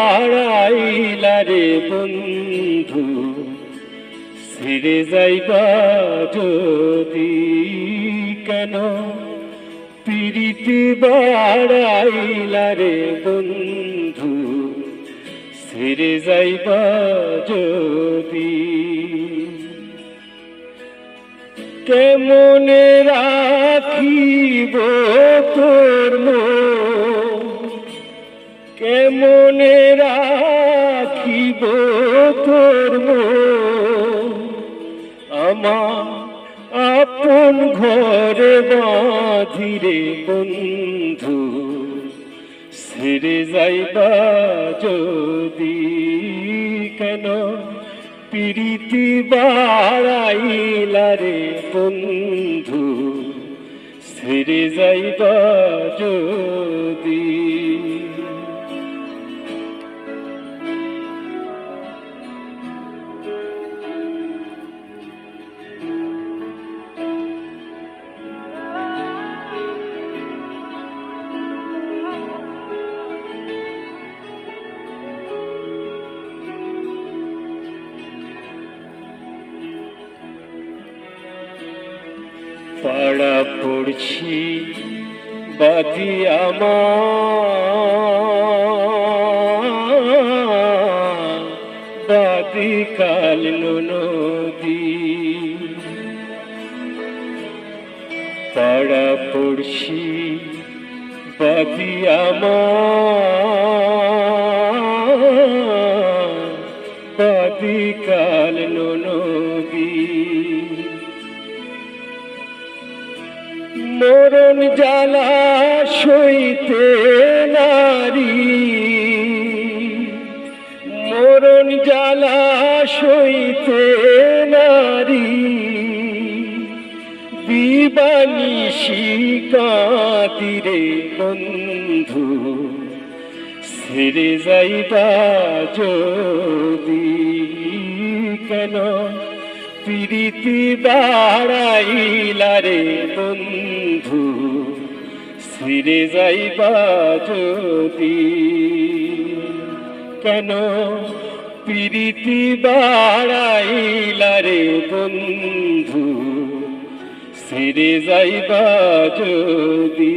বাড়াইলা রে বন্ধু ছেড়ে যাইবা যদি কেন প্রীতি বাড়াইলা রে বন্ধু ছেড়ে যাইবা যদি কেমনে রাখিব তোর মন কেমনে রাখিব তোর মন আমার আপন ঘরে বাঁধিরে বন্ধু ছেড়ে যাইবা যদি কেন প্রীতি বাড়াইলা রে বন্ধু ছেড়ে যাইবা যদি পাড়া পড়ছি বাদি আমার বাদি কাল নদী পাড়া পড়ছি বাদি আমার বাদি কাল নদী মরণ জ্বালা সইতে নারী মরণ জ্বালা সইতে নারী দিবানিশি কাঁদিরে বন্ধু ছেড়ে যাইবা যদি কেন প্রীতি বাড়াইলা রে বন্ধু ছেড়ে যাইবা যদি কেন প্রীতি বাড়াইলা রে বন্ধু ছেড়ে যাইবা যদি